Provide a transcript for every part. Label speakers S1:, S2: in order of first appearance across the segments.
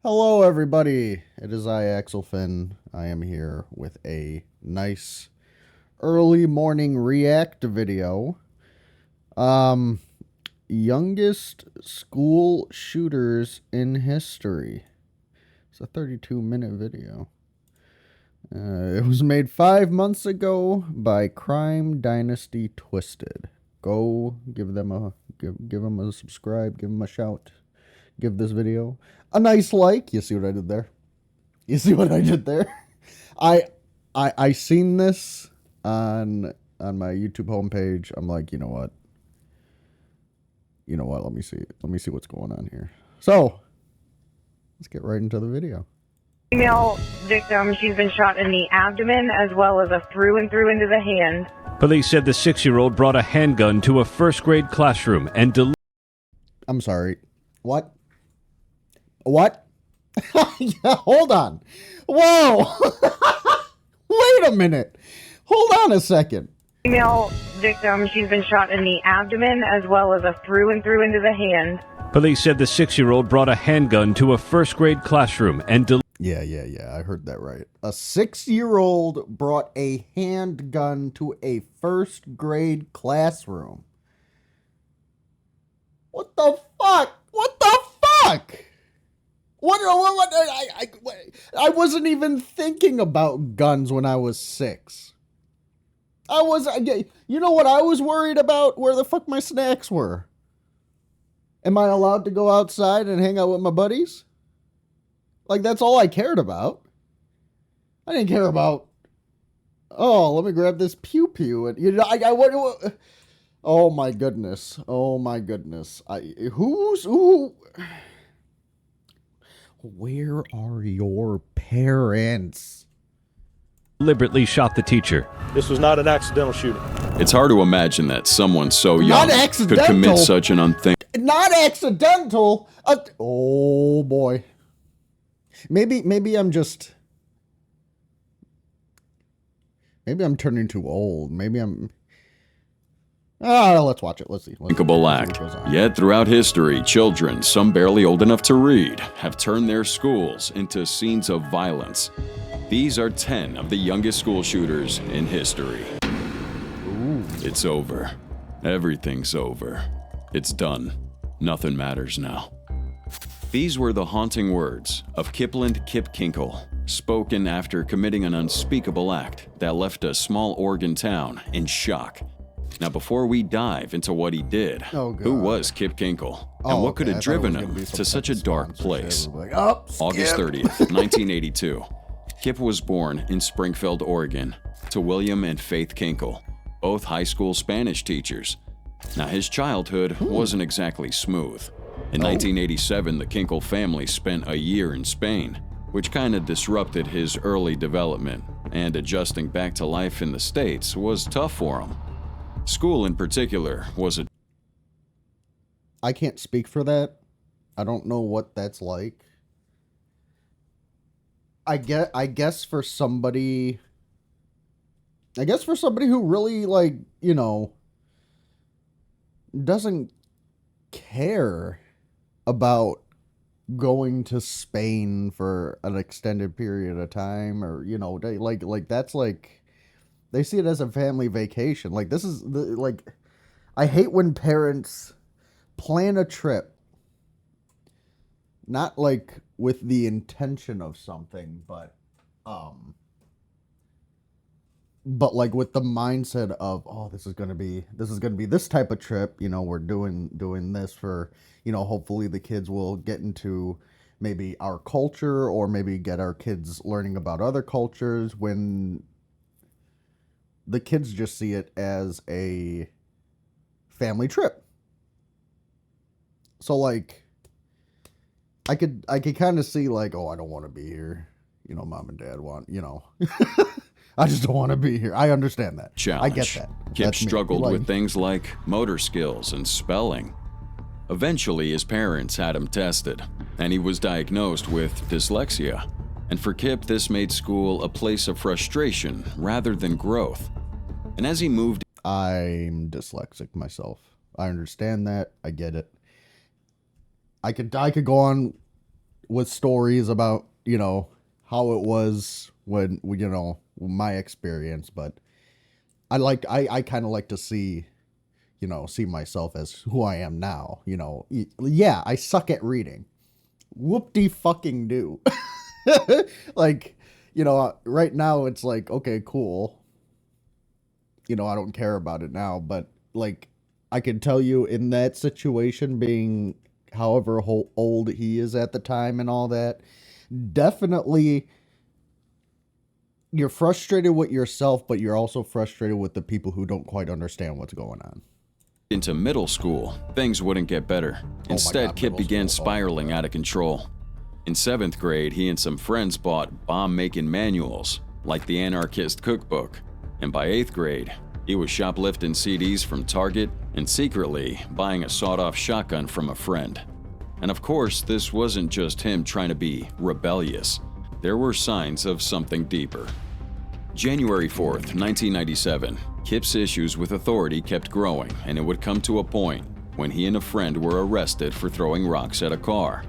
S1: Hello, everybody. It is I, Akselfinn. I am here with a nice early morning react video. Youngest school shooters in history. It's a 32-minute video. It was made 5 months ago by Crime Dynasty Twisted. Go give them a give them a subscribe, give them a shout. Give this video a nice like. You see what I did there? You see what I did there? I seen this on my YouTube homepage. I'm like, you know what? Let me see what's going on here. So let's get right into the video.
S2: Female victim, she's been shot in the abdomen as well as a through and through into the hand.
S3: Police said the 6-year-old brought a handgun to a first-grade classroom and
S1: I'm sorry. What? What? Yeah, hold on. Whoa. Wait a minute. Hold on a second.
S2: Female victim, she's been shot in the abdomen as well as a through and through into the hand.
S3: Police said the 6-year-old brought a handgun to a first-grade classroom and
S1: Yeah, I heard that right. A 6-year-old brought a handgun to a first-grade classroom. What the fuck? What the fuck? I wasn't even thinking about guns when I was 6. You know what I was worried about? Where the fuck my snacks were. Am I allowed to go outside and hang out with my buddies? Like, that's all I cared about. I didn't care about, oh, let me grab this pew-pew. And, you know, oh my goodness. Oh my goodness. Who? Where are your parents?
S3: deliberately shot the teacher.
S4: This was not an accidental shooting.
S5: It's hard to imagine that someone so young could commit such an unthinkable.
S1: Not accidental. Oh boy. Maybe I'm just. Maybe I'm turning too old. Maybe I'm. Let's watch it. Let's see.
S5: Unthinkable act. Yet throughout history, children, some barely old enough to read, have turned their schools into scenes of violence. These are 10 of the youngest school shooters in history.
S1: Ooh.
S5: It's over. Everything's over. It's done. Nothing matters now. These were the haunting words of Kipland Kip Kinkle, spoken after committing an unspeakable act that left a small Oregon town in shock. Now, before we dive into what he did, who was Kip Kinkle, and what could have driven him to such a dark place? August 30th, 1982. Kip was born in Springfield, Oregon, to William and Faith Kinkle, both high school Spanish teachers. Now, his childhood wasn't exactly smooth. In 1987, the Kinkle family spent a year in Spain, which kind of disrupted his early development, and adjusting back to life in the States was tough for him. School in particular was a...
S1: I can't speak for that. I don't know what that's like. I guess for somebody who really, like, you know, doesn't care about going to Spain for an extended period of time, or, you know, like that's like, they see it as a family vacation. Like, this is like, I hate when parents plan a trip, not like with the intention of something, but like with the mindset of, oh, this is gonna be this type of trip. You know, we're doing this for, you know, hopefully the kids will get into maybe our culture, or maybe get our kids learning about other cultures, when the kids just see it as a family trip. So, like, I could kind of see, like, oh, I don't want to be here. You know, mom and dad want, you know, I just don't want to be here. I understand that.
S5: Challenge.
S1: I get that.
S5: Kip struggled with things like motor skills and spelling. Eventually, his parents had him tested, and he was diagnosed with dyslexia. And for Kip, this made school a place of frustration rather than growth. And as he moved...
S1: I'm dyslexic myself. I understand that. I get it. I could go on with stories about, how it was when, my experience. But I kind of like to see, see myself as who I am now. Yeah, I suck at reading. Whoop-de-fucking do. Like, right now it's like, okay, cool. I don't care about it now, but like, I can tell you in that situation, being however old he is at the time and all that, definitely you're frustrated with yourself, but you're also frustrated with the people who don't quite understand what's going on.
S5: Into middle school, things wouldn't get better. Instead,
S1: God,
S5: Kip
S1: middle
S5: began
S1: school.
S5: spiraling out of control. In 7th grade, he and some friends bought bomb-making manuals, like the Anarchist Cookbook. And by 8th grade, he was shoplifting CDs from Target and secretly buying a sawed-off shotgun from a friend. And of course, this wasn't just him trying to be rebellious. There were signs of something deeper. January 4th, 1997, Kip's issues with authority kept growing, and it would come to a point when he and a friend were arrested for throwing rocks at a car.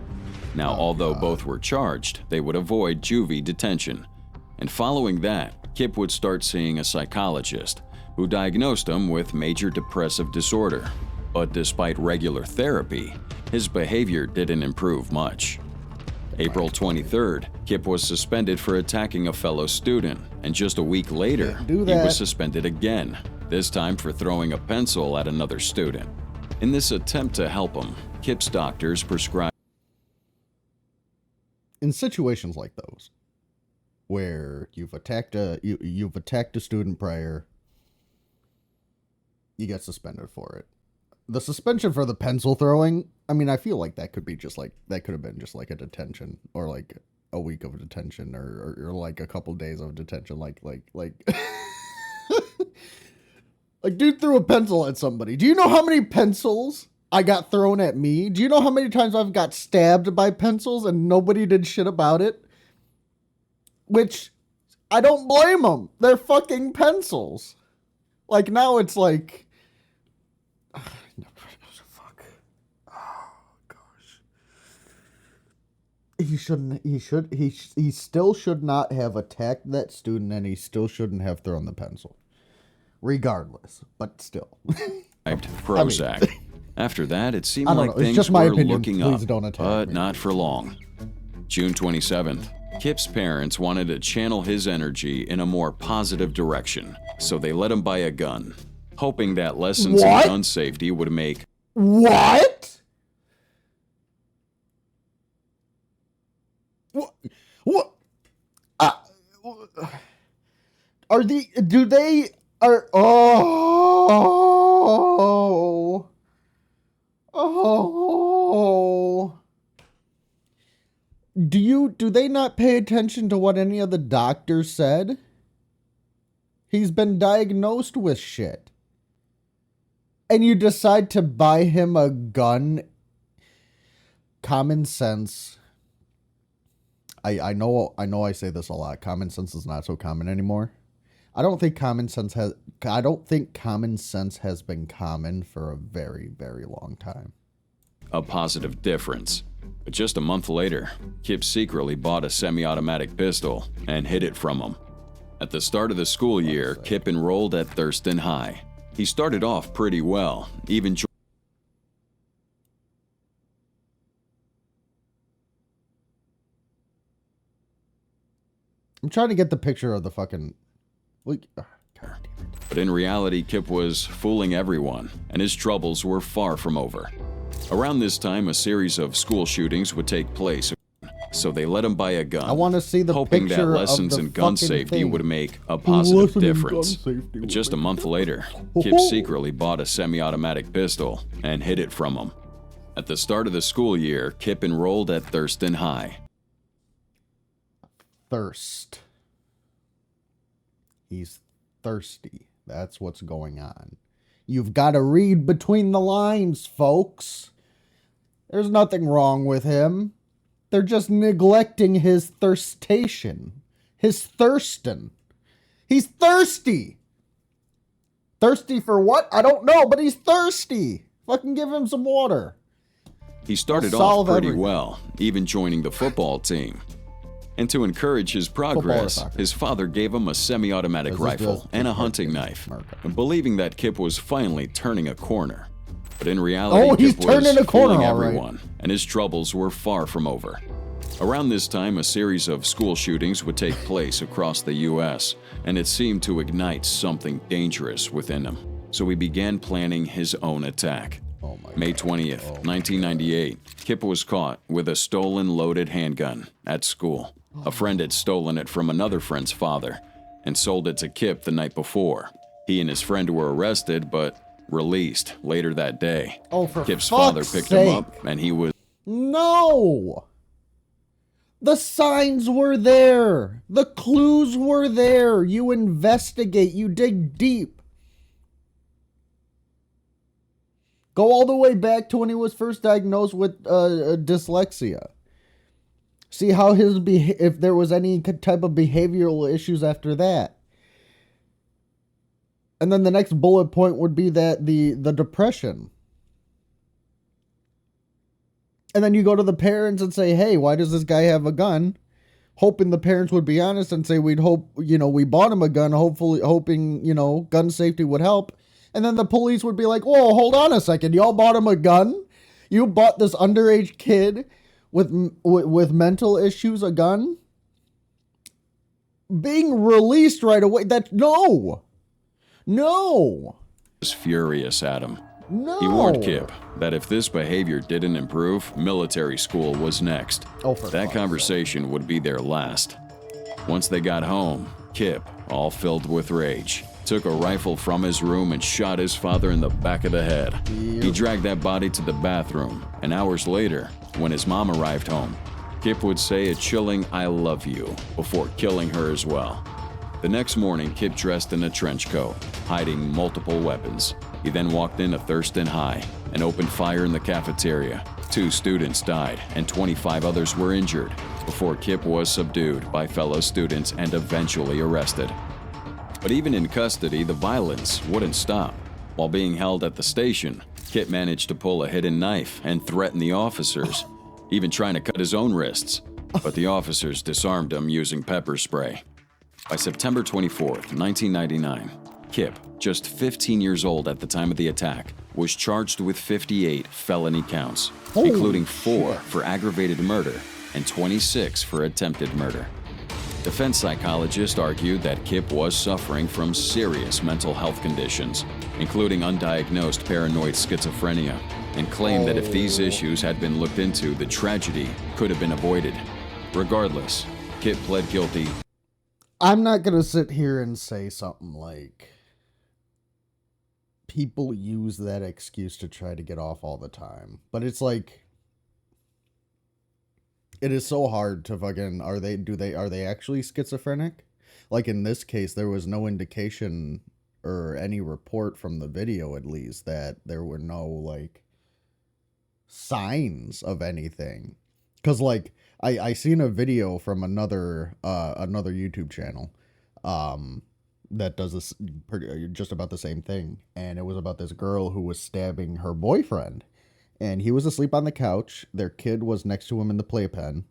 S5: Now, although both were charged, they would avoid juvie detention. And following that, Kip would start seeing a psychologist who diagnosed him with major depressive disorder. But despite regular therapy, his behavior didn't improve much. April 23rd, Kip was suspended for attacking a fellow student, and just a week later, he was suspended again, this time for throwing a pencil at another student. In this attempt to help him, Kip's doctors prescribed.
S1: In situations like those, where you've attacked a student prior, you get suspended for it. The suspension for the pencil throwing, I mean, I feel like that could be that could have been just like a detention, or like a week of detention, or like a couple days of detention, like like dude threw a pencil at somebody. Do you know how many pencils I got thrown at me? Do you know how many times I've got stabbed by pencils and nobody did shit about it? Which, I don't blame them. They're fucking pencils. Like, now it's like, fuck. Oh, gosh. He still should not have attacked that student, and he still shouldn't have thrown the pencil. Regardless, but still.
S5: Prozac. After that, it seemed like
S1: It's
S5: things
S1: just my
S5: were
S1: opinion.
S5: looking
S1: Please
S5: up,
S1: don't attack
S5: but
S1: me.
S5: not for long. June 27th, Kip's parents wanted to channel his energy in a more positive direction, so they let him buy a gun, hoping that lessons in gun safety would make.
S1: What? What? Do they not pay attention to what any of the doctors said? He's been diagnosed with shit. And you decide to buy him a gun? Common sense. I know I say this a lot. Common sense is not so common anymore. I don't think common sense has been common for a very, very long time.
S5: A positive difference. But just a month later, Kip secretly bought a semi-automatic pistol and hid it from him. At the start of the school year, Kip enrolled at Thurston High. He started off pretty well, even
S1: I'm trying to get the picture of the fucking... God damn it.
S5: But in reality, Kip was fooling everyone, and his troubles were far from over. Around this time, a series of school shootings would take place, so they let him buy a gun.
S1: I want to see the
S5: hoping
S1: picture
S5: that lessons
S1: of the
S5: in gun
S1: fucking
S5: safety
S1: thing.
S5: would make a positive
S1: Lesson in gun
S5: difference.
S1: safety
S5: But
S1: would
S5: just a
S1: make-
S5: month later, Kip secretly bought a semi-automatic pistol and hid it from him. At the start of the school year, Kip enrolled at Thurston High.
S1: Thirst. He's thirsty. That's what's going on. You've got to read between the lines, folks. There's nothing wrong with him. They're just neglecting his thirstation. His thirstin'. He's thirsty. Thirsty for what? I don't know, but he's thirsty. Fucking give him some water.
S5: He started
S1: They'll
S5: off
S1: solve
S5: pretty
S1: everything.
S5: well, even joining the football team. And to encourage his progress,
S1: soccer?
S5: his father gave him a semi-automatic
S1: Is this
S5: rifle
S1: just
S5: and a
S1: American?
S5: hunting knife,
S1: American.
S5: believing that Kip was finally turning a corner. But in reality,
S1: Oh, he's
S5: Kip was
S1: turning a corner,
S5: fooling
S1: all right.
S5: everyone, and his troubles were far from over. Around this time, a series of school shootings would take place across the U.S., and it seemed to ignite something dangerous within him. So he began planning his own attack.
S1: Oh my
S5: May
S1: God.
S5: 20th, 1998, Kip was caught with a stolen loaded handgun at school. A friend had stolen it from another friend's father and sold it to Kip the night before. He and his friend were arrested but released later that day.
S1: Oh, for
S5: Kip's
S1: fuck's
S5: father picked him
S1: sake.
S5: up and he was
S1: No! The signs were there. The clues were there. You investigate. You dig deep. Go all the way back to when he was first diagnosed with dyslexia. See how if there was any type of behavioral issues after that. And then the next bullet point would be that the depression. And then you go to the parents and say, hey, why does this guy have a gun? Hoping the parents would be honest and say, we bought him a gun, hoping, gun safety would help. And then the police would be like, whoa, hold on a second. Y'all bought him a gun? You bought this underage kid with mental issues a gun? Being released right away. No.
S5: furious at him.
S1: No.
S5: He warned Kip that if this behavior didn't improve, military school was next.
S1: Oh, for
S5: that
S1: fuck's
S5: conversation would be their last. Once they got home, Kip, all filled with rage, took a rifle from his room and shot his father in the back of the head. He dragged that body to the bathroom, and hours later, when his mom arrived home, Kip would say a chilling "I love you" before killing her as well. The next morning, Kip dressed in a trench coat, hiding multiple weapons. He then walked into Thurston High and opened fire in the cafeteria. 2 students died and 25 others were injured before Kip was subdued by fellow students and eventually arrested. But even in custody, the violence wouldn't stop. While being held at the station, Kip managed to pull a hidden knife and threaten the officers, even trying to cut his own wrists. But the officers disarmed him using pepper spray. By September 24th, 1999, Kip, just 15 years old at the time of the attack, was charged with 58 felony counts,
S1: Holy
S5: including 4
S1: shit.
S5: for aggravated murder and 26 for attempted murder. Defense psychologists argued that Kip was suffering from serious mental health conditions, including undiagnosed paranoid schizophrenia, and claimed that if these issues had been looked into, the tragedy could have been avoided. Regardless, Kip pled guilty.
S1: I'm not going to sit here and say something like people use that excuse to try to get off all the time. But it's like it is so hard to fucking are they actually schizophrenic? Like in this case there was no indication or any report from the video at least that there were no like signs of anything. Cuz like I seen a video from another YouTube channel that does this just about the same thing, and it was about this girl who was stabbing her boyfriend, and he was asleep on the couch. Their kid was next to him in the playpen,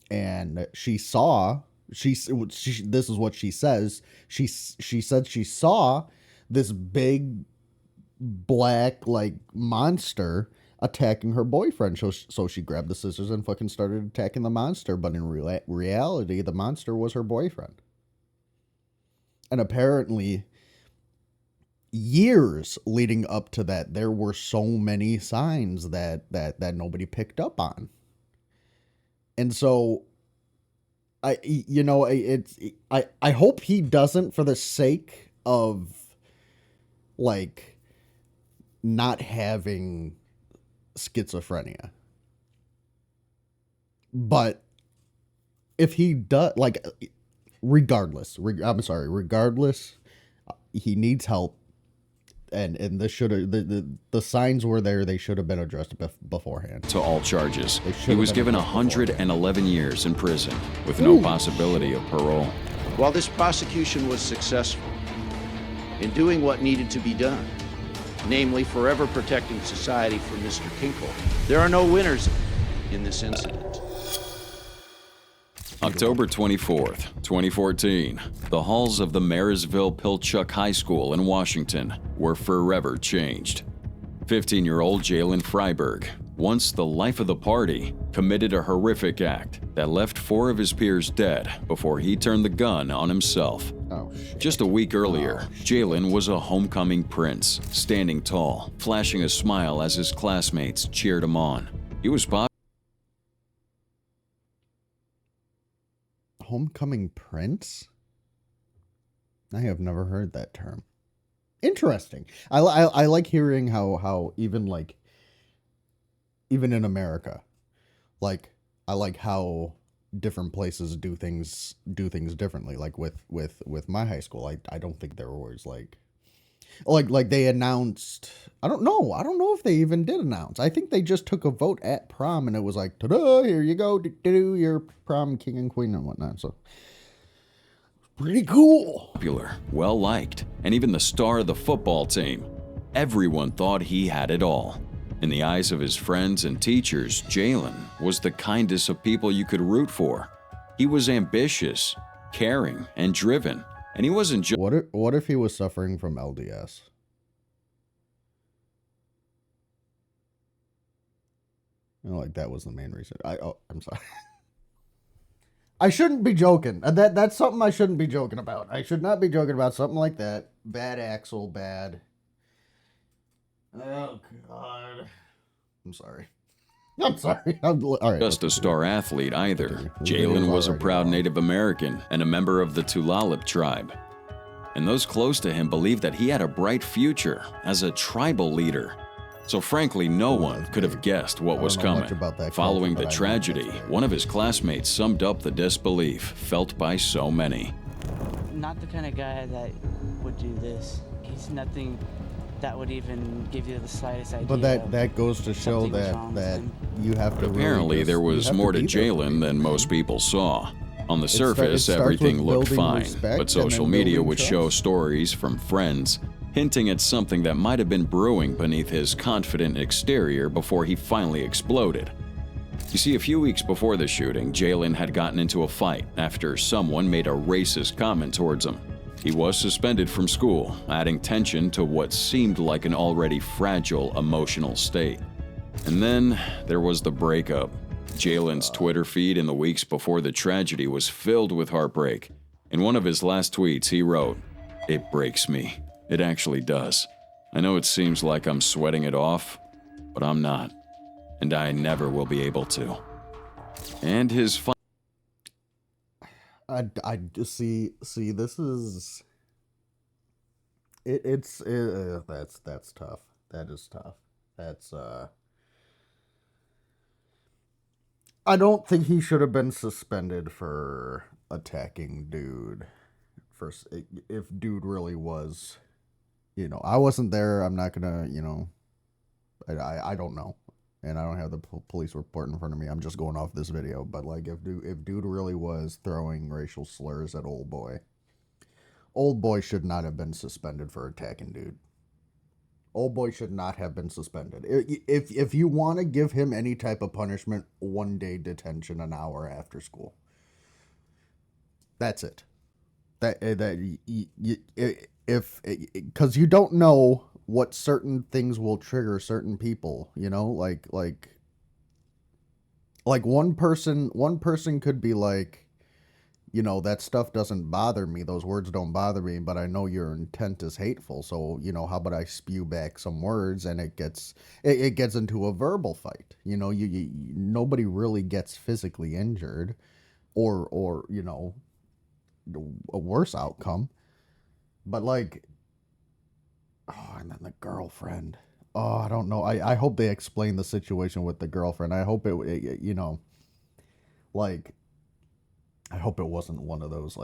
S1: and this is what she says. She said she saw this big black like monster attacking her boyfriend. So she grabbed the scissors and fucking started attacking the monster. But in reality, the monster was her boyfriend. And apparently, years leading up to that, there were so many signs that nobody picked up on. And so, I hope he doesn't, for the sake of like not having schizophrenia. But if he does, like, regardless, he needs help, and this should have the signs were there. They should have been addressed beforehand.
S5: To all charges,
S1: should
S5: he
S1: have
S5: was
S1: been
S5: given
S1: addressed
S5: 111 years in prison with no
S1: Ooh.
S5: possibility of parole.
S6: While this prosecution was successful in doing what needed to be done, namely forever protecting society from Mr. Kinkle. There are no winners in this incident.
S5: October 24th, 2014, the halls of the Marysville Pilchuck High School in Washington were forever changed. 15-year-old Jalen Freiberg, once the life of the party, committed a horrific act that left 4 of his peers dead before he turned the gun on himself.
S1: Oh, shit.
S5: Just a week earlier, Jalen was a homecoming prince, standing tall, flashing a smile as his classmates cheered him on. He was
S1: Homecoming prince? I have never heard that term. Interesting. I like hearing how even in America, like, I like how different places do things differently. Like with my high school, I don't think there was like they announced. I don't know if they even did announce. I think they just took a vote at prom and it was like, ta-da, here you go, do your prom king and queen and whatnot. So pretty cool.
S5: popular, well-liked, and even the star of the football team. Everyone thought he had it all. In the eyes of his friends and teachers, Jalen was the kindest of people you could root for. He was ambitious, caring, and driven, and he wasn't just
S1: What if he was suffering from LDS? You know, like that was the main reason. I'm sorry. I shouldn't be joking. That's something I shouldn't be joking about. I should not be joking about something like that. Bad Axel, bad. Oh, God. I'm sorry. I'm sorry. All right.
S5: just a star athlete either. Jalen was a proud Native American and a member of the Tulalip tribe. And those close to him believed that he had a bright future as a tribal leader. So frankly, no one could have guessed what was coming. Following the tragedy, one of his classmates summed up the disbelief felt by so many.
S7: Not the kind of guy that would do this. He's nothing that would even give you the slightest idea.
S1: But that goes to show that you have to.
S5: Apparently, there was more to Jalen than most people saw. On the surface, everything looked fine, but social media would show stories from friends hinting at something that might have been brewing beneath his confident exterior before he finally exploded. You see, a few weeks before the shooting, Jalen had gotten into a fight after someone made a racist comment towards him. He was suspended from school, adding tension to what seemed like an already fragile emotional state. And then there was the breakup. Jalen's Twitter feed in the weeks before the tragedy was filled with heartbreak. In one of his last tweets, he wrote, "It breaks me. It actually does. I know it seems like I'm sweating it off, but I'm not. And I never will be able to." And his
S1: I just see this is that's tough. That is tough. That's I don't think he should have been suspended for attacking dude. First, if dude really was, I wasn't there. I'm not gonna, I don't know, and I don't have the police report in front of me. I'm just going off this video. But like, if dude really was throwing racial slurs at old boy should not have been suspended for attacking dude. Old boy should not have been suspended. If you want to give him any type of punishment, 1 day detention, an hour after school. That's it. Because you don't know what certain things will trigger certain people, like one person could be like, that stuff doesn't bother me, those words don't bother me, but I know your intent is hateful, so how about I spew back some words, and it gets into a verbal fight. Nobody really gets physically injured or a worse outcome, but and then the girlfriend, I don't know. I hope they explain the situation with the girlfriend. I hope I hope it wasn't one of those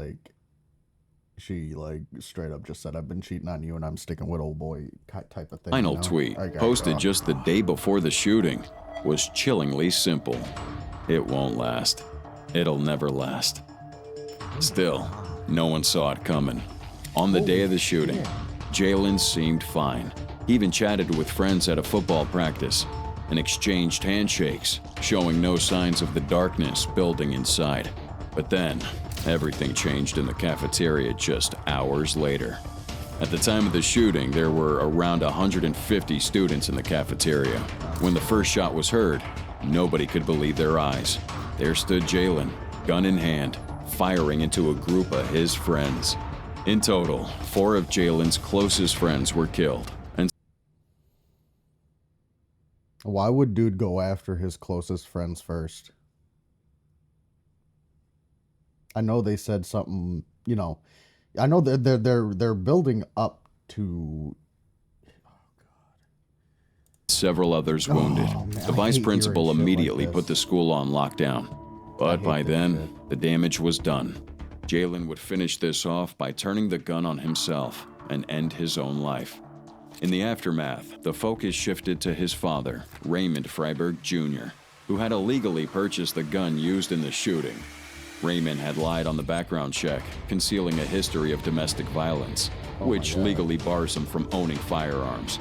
S1: she straight up just said, "I've been cheating on you and I'm sticking with old boy" type of thing.
S5: Final tweet, posted just the day before the shooting, was chillingly simple. "It won't last. It'll never last." Still, no one saw it coming. On the day of the shooting, Jalen seemed fine. He even chatted with friends at a football practice and exchanged handshakes, showing no signs of the darkness building inside. But then, everything changed in the cafeteria just hours later. At the time of the shooting, there were around 150 students in the cafeteria. When the first shot was heard, nobody could believe their eyes. There stood Jalen, gun in hand, firing into a group of his friends. In total, 4 of Jalen's closest friends were killed. And
S1: Why would dude go after his closest friends first? I know they said something, you know. I know that they're building up to
S5: several others wounded.
S1: Man,
S5: The vice principal
S1: hearing shit
S5: immediately
S1: like
S5: put the
S1: this.
S5: school on lockdown. But by then,
S1: shit.
S5: the damage was done. Jalen would finish this off by turning the gun on himself and end his own life. In the aftermath, the focus shifted to his father, Raymond Freiberg Jr., who had illegally purchased the gun used in the shooting. Raymond had lied on the background check, concealing a history of domestic violence, which legally bars him from owning firearms.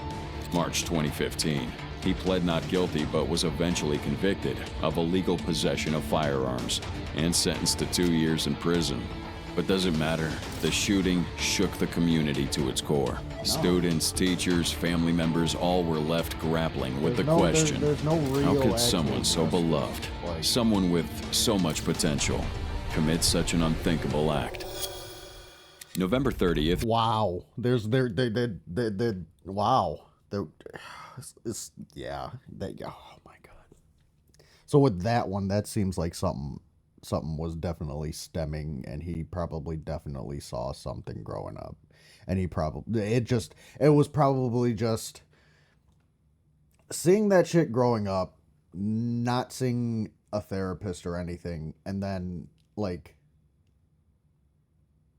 S5: March 2015, he pled not guilty but was eventually convicted of illegal possession of firearms and sentenced to 2 years in prison. But doesn't matter, the shooting shook the community to its core. Students, teachers, family members all were left grappling with the question,
S1: there's no real
S5: how could
S1: actual
S5: someone so
S1: justice.
S5: beloved,
S1: Like-
S5: someone with so much potential, commit such an unthinkable act? November 30th,
S1: wow. Wow. Yeah. Oh my god. So with that one, that seems like something was definitely stemming, and he probably definitely saw something growing up, and it was probably just seeing that shit growing up, not seeing a therapist or anything, and then like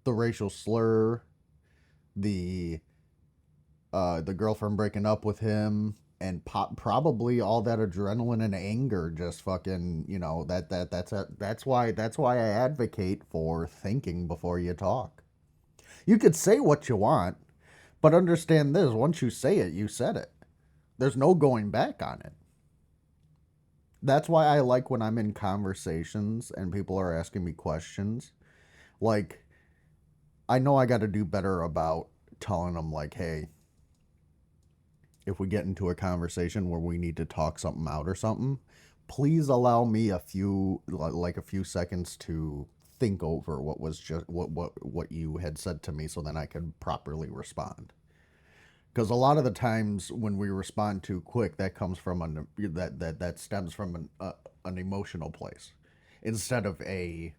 S1: the racial slur, the girlfriend breaking up with him, and probably all that adrenaline and anger just fucking, you know, that's why I advocate for thinking before you talk. You could say what you want, but understand this: once you say it, you said it. There's no going back on it. That's why I like when I'm in conversations and people are asking me questions. Like, I know I got to do better about telling them, like, hey, if we get into a conversation where we need to talk something out or something, please allow me a few seconds to think over what was just what you had said to me, so then I could properly respond. Because a lot of the times when we respond too quick, that comes from that stems from an emotional place, instead of a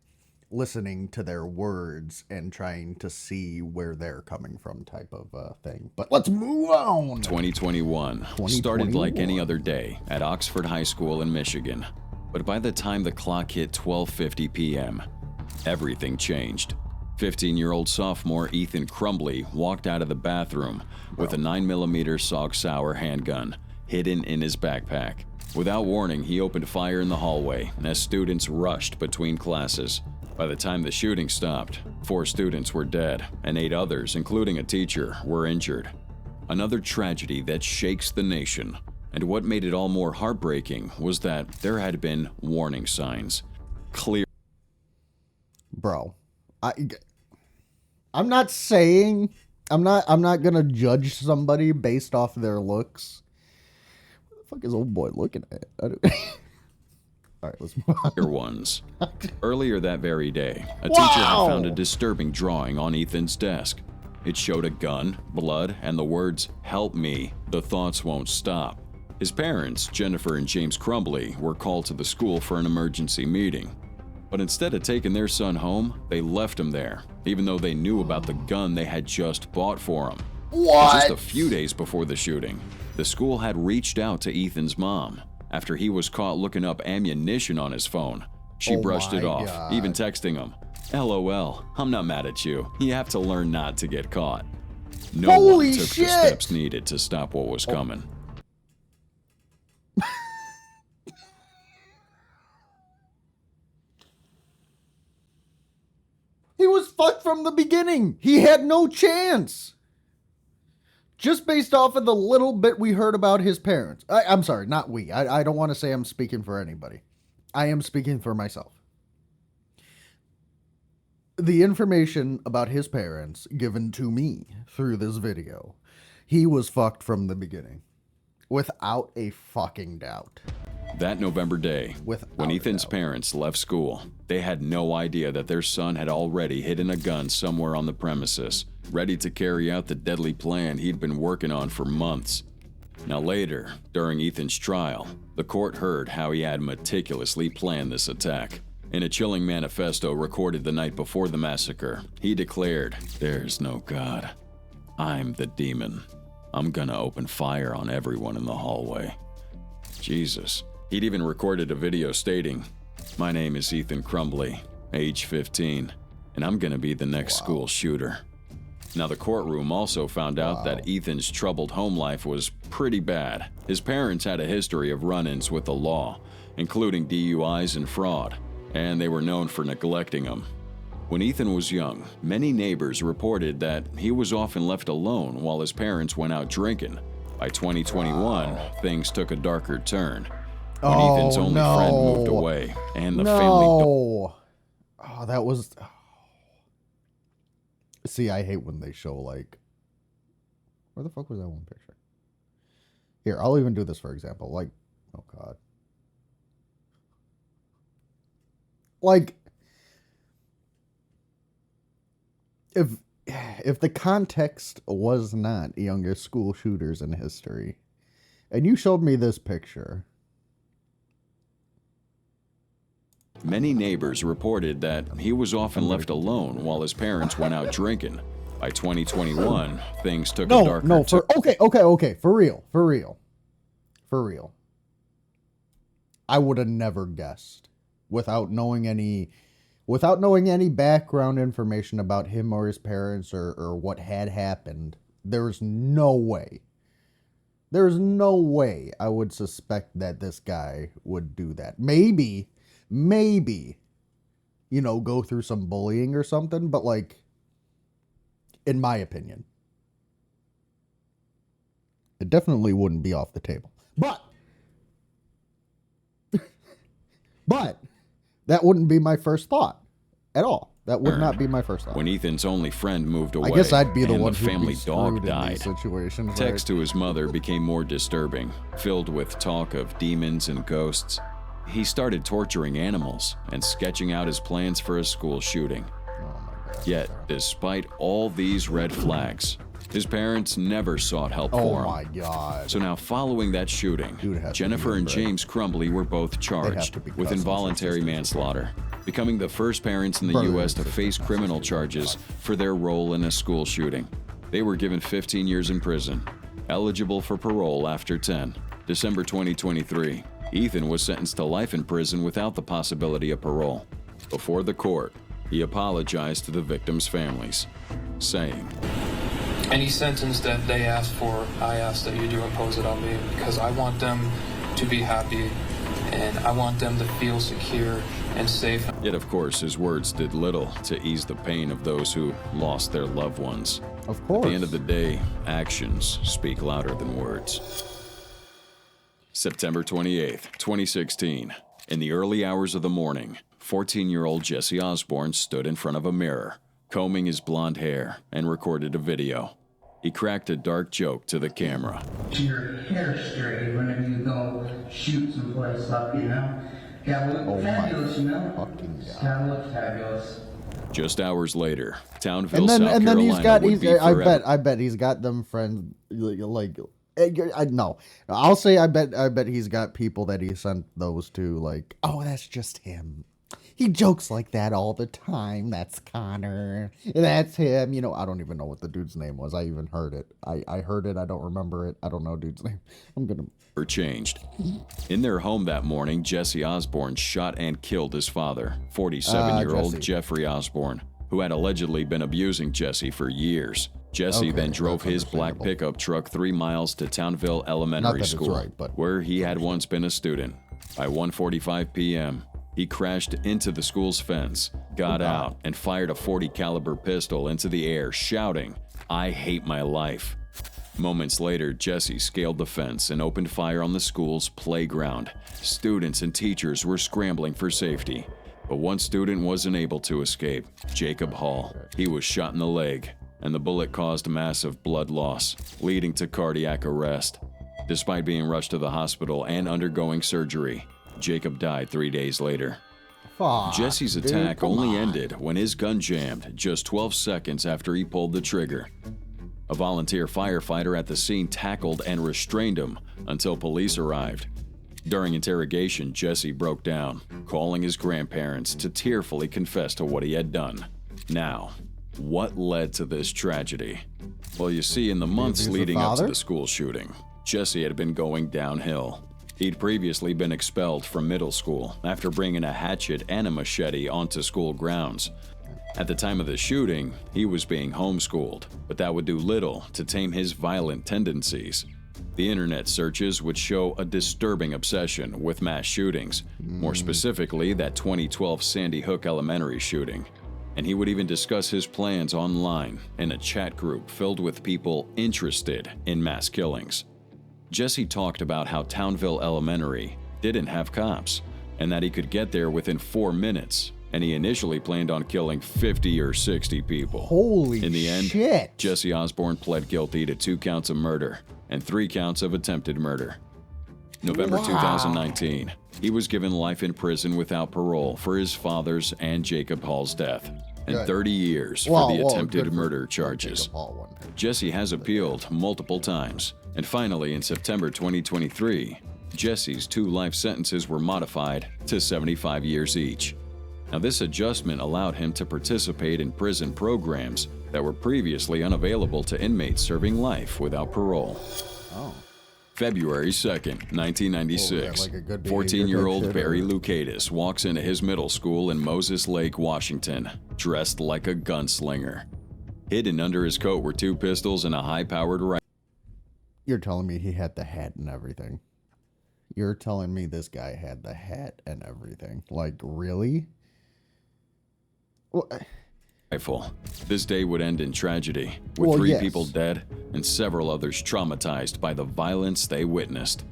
S1: listening to their words and trying to see where they're coming from type of thing. But let's move on.
S5: 2021 started like any other day at Oxford High School in Michigan. But by the time the clock hit 12:50 p.m., everything changed. 15-year-old sophomore Ethan Crumbly walked out of the bathroom with a 9mm Saug Sauer handgun hidden in his backpack. Without warning, he opened fire in the hallway as students rushed between classes. By the time the shooting stopped, 4 students were dead and 8 others, including a teacher, were injured. Another tragedy that shakes the nation. And what made it all more heartbreaking was that there had been warning signs. Clear.
S1: Bro, I'm not saying I'm not gonna judge somebody based off their looks. What the fuck is old boy looking at? All right, let's move on.
S5: Ones. Earlier that very day, a teacher had found a disturbing drawing on Ethan's desk. It showed a gun, blood, and the words, "Help me, the thoughts won't stop." His parents, Jennifer and James Crumbly, were called to the school for an emergency meeting. But instead of taking their son home, they left him there, even though they knew about the gun they had just bought for him.
S1: What?
S5: Just a few days before the shooting, the school had reached out to Ethan's mom after he was caught looking up ammunition on his phone. She brushed it off, even texting him, "LOL, I'm not mad at you. You have to learn not to get caught." No
S1: Holy
S5: one took
S1: shit!
S5: the steps needed to stop what was coming.
S1: He was fucked from the beginning. He had no chance. Just based off of the little bit we heard about his parents. I'm sorry, not we. I don't want to say I'm speaking for anybody. I am speaking for myself. The information about his parents given to me through this video, he was fucked from the beginning. Without a fucking doubt.
S5: That November day, when Ethan's parents left school, they had no idea that their son had already hidden a gun somewhere on the premises, ready to carry out the deadly plan he'd been working on for months. Now later, during Ethan's trial, the court heard how he had meticulously planned this attack. In a chilling manifesto recorded the night before the massacre, he declared, "There's no God. I'm the demon. I'm gonna open fire on everyone in the hallway." Jesus. He'd even recorded a video stating, "My name is Ethan Crumbly, age 15, and I'm gonna be the next school shooter." Now the courtroom also found out that Ethan's troubled home life was pretty bad. His parents had a history of run-ins with the law, including DUIs and fraud, and they were known for neglecting him. When Ethan was young, many neighbors reported that he was often left alone while his parents went out drinking. By 2021, things took a darker turn. When Ethan's only friend moved away, and the family...
S1: Oh, that was... See, I hate when they show, like... Where the fuck was that one picture? Here, I'll even do this for example. Like, oh God. Like... If the context was not youngest school shooters in history, and you showed me this picture...
S5: Many neighbors reported that he was often left alone while his parents went out drinking. By 2021, things took a darker turn.
S1: Okay, for real. I would have never guessed, without knowing any background information about him or his parents or what had happened. There's no way I would suspect that this guy would do that. Maybe, go through some bullying or something, but like, in my opinion, it definitely wouldn't be off the table. But that wouldn't be my first thought at all. That would not be my first thought.
S5: When Ethan's only friend moved away,
S1: I guess I'd be the
S5: and
S1: one
S5: the
S1: who'd
S5: family
S1: be
S5: dog
S1: screwed in
S5: died.
S1: these situations,
S5: Text to his mother became more disturbing, filled with talk of demons and ghosts. He started torturing animals and sketching out his plans for a school shooting.
S1: Oh my God.
S5: Yet, despite all these red flags, his parents never sought help for him.
S1: Oh my God.
S5: So now, following that shooting, Jennifer and James Crumbly were both charged with involuntary manslaughter, becoming the first parents in the U.S. to face criminal charges for their role in a school shooting. They were given 15 years in prison, eligible for parole after 10. December 2023, Ethan was sentenced to life in prison without the possibility of parole. Before the court, he apologized to the victims' families, saying,
S8: "Any sentence that they ask for, I ask that you do impose it on me, because I want them to be happy and I want them to feel secure and safe."
S5: Yet, of course, his words did little to ease the pain of those who lost their loved ones.
S1: Of course.
S5: At the end of the day, actions speak louder than words. September 28th, 2016. In the early hours of the morning, 14-year-old Jesse Osborne stood in front of a mirror, combing his blonde hair, and recorded a video. He cracked a dark joke to the camera.
S9: Your hair straight whenever you go shoot someplace up, you know? Gotta look fabulous, you know? Gotta look fabulous.
S5: Just hours later, Townville, South Carolina would be forever.
S1: I bet he's got them friends, no. I'll say I bet he's got people that he sent those to, like, oh, that's just him. He jokes like that all the time. That's Connor. That's him. I don't even know what the dude's name was. I even heard it. I heard it. I don't remember it. I don't know dude's name.
S5: Changed. In their home that morning, Jesse Osborne shot and killed his father, 47-year-old Jeffrey Osborne, who had allegedly been abusing Jesse for years. Jesse then drove his black pickup truck 3 miles to Townville Elementary School, where he had once been a student. By 1:45 p.m., he crashed into the school's fence, got out, and fired a .40 caliber pistol into the air, shouting, "I hate my life." Moments later, Jesse scaled the fence and opened fire on the school's playground. Students and teachers were scrambling for safety, but one student wasn't able to escape, Jacob Hall. He was shot in the leg, and the bullet caused massive blood loss, leading to cardiac arrest. Despite being rushed to the hospital and undergoing surgery, Jacob died 3 days later.
S1: Fuck,
S5: Jesse's
S1: dude,
S5: attack
S1: come
S5: only
S1: on.
S5: ended when his gun jammed just 12 seconds after he pulled the trigger. A volunteer firefighter at the scene tackled and restrained him until police arrived. During interrogation, Jesse broke down, calling his grandparents to tearfully confess to what he had done. Now, what led to this tragedy? Well, you see, in the months leading up to the school shooting, Jesse had been going downhill. He'd previously been expelled from middle school after bringing a hatchet and a machete onto school grounds. At the time of the shooting, he was being homeschooled, but that would do little to tame his violent tendencies. The internet searches would show a disturbing obsession with mass shootings, more specifically that 2012 Sandy Hook Elementary shooting. And he would even discuss his plans online in a chat group filled with people interested in mass killings. Jesse talked about how Townville Elementary didn't have cops, and that he could get there within 4 minutes, and he initially planned on killing 50 or 60 people.
S1: Holy
S5: In the end,
S1: shit.
S5: Jesse Osborne pled guilty to 2 counts of murder and 3 counts of attempted murder. November 2019, he was given life in prison without parole for his father's and Jacob Hall's death, and
S1: Good.
S5: 30 years for
S1: Well,
S5: the
S1: good
S5: attempted
S1: for
S5: murder charges.
S1: Jacob Hall one.
S5: Jesse has appealed multiple times, and finally in September 2023, Jesse's 2 life sentences were modified to 75 years each. Now, this adjustment allowed him to participate in prison programs that were previously unavailable to inmates serving life without parole.
S1: Oh.
S5: February 2nd, 1996,
S1: like a good behavior
S5: 14-year-old
S1: type shit,
S5: Barry
S1: or-
S5: Lukatis walks into his middle school in Moses Lake, Washington, dressed like a gunslinger. Hidden under his coat were 2 pistols and a high-powered rifle.
S1: You're telling me he had the hat and everything. You're telling me this guy had the hat and everything. Like, really? What?
S5: This day would end in tragedy, with
S1: Well,
S5: 3
S1: yes.
S5: people dead and several others traumatized by the violence they witnessed.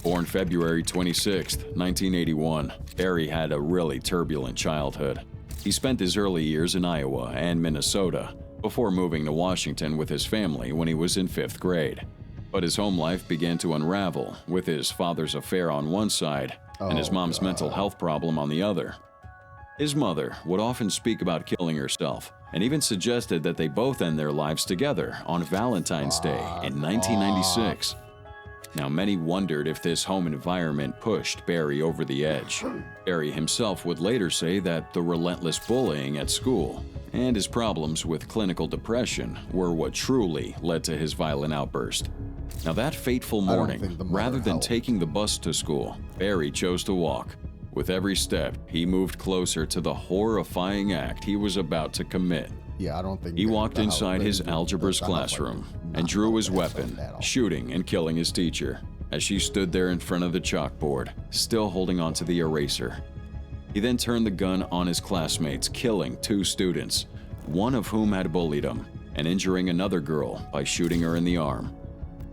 S5: Born February 26, 1981, Barry had a really turbulent childhood. He spent his early years in Iowa and Minnesota before moving to Washington with his family when he was in 5th grade. But his home life began to unravel with his father's affair on one side and his mom's mental health problem on the other. His mother would often speak about killing herself and even suggested that they both end their lives together on Valentine's Day in 1996. Now, many wondered if this home environment pushed Barry over the edge. Barry himself would later say that the relentless bullying at school and his problems with clinical depression were what truly led to his violent outburst. Now, that fateful
S1: think
S5: morning,
S1: the mother
S5: rather than
S1: helped.
S5: taking the bus to school, Barry chose to walk. With every step, he moved closer to the horrifying act he was about to commit.
S1: Yeah, I don't think
S5: He walked
S1: the house-
S5: inside his
S1: the
S5: algebra's
S1: house, like,
S5: classroom
S1: not
S5: and drew his
S1: that,
S5: weapon,
S1: at all.
S5: shooting and killing his teacher as she stood there in front of the chalkboard, still holding onto the eraser. He then turned the gun on his classmates, killing 2 students, one of whom had bullied him, and injuring another girl by shooting her in the arm.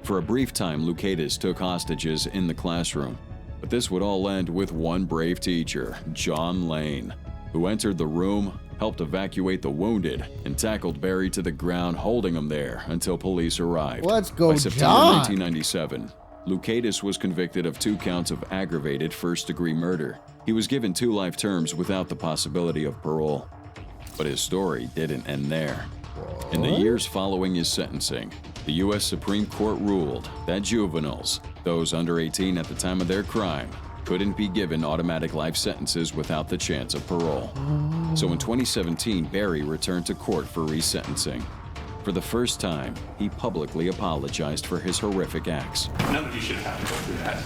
S5: For a brief time, Lukatis took hostages in the classroom, but this would all end with one brave teacher, John Lane, who entered the room, helped evacuate the wounded, and tackled Barry to the ground, holding him there until police arrived.
S1: Let's go,
S5: By September
S1: John!
S5: 1997, Lukatis was convicted of 2 counts of aggravated first-degree murder. He was given 2 life terms without the possibility of parole. But his story didn't end there. In the years following his sentencing, the U.S. Supreme Court ruled that juveniles, those under 18 at the time of their crime, couldn't be given automatic life sentences without the chance of parole. So in 2017, Barry returned to court for resentencing. For the first time, he publicly apologized for his horrific acts.
S10: None of you should have to go through that.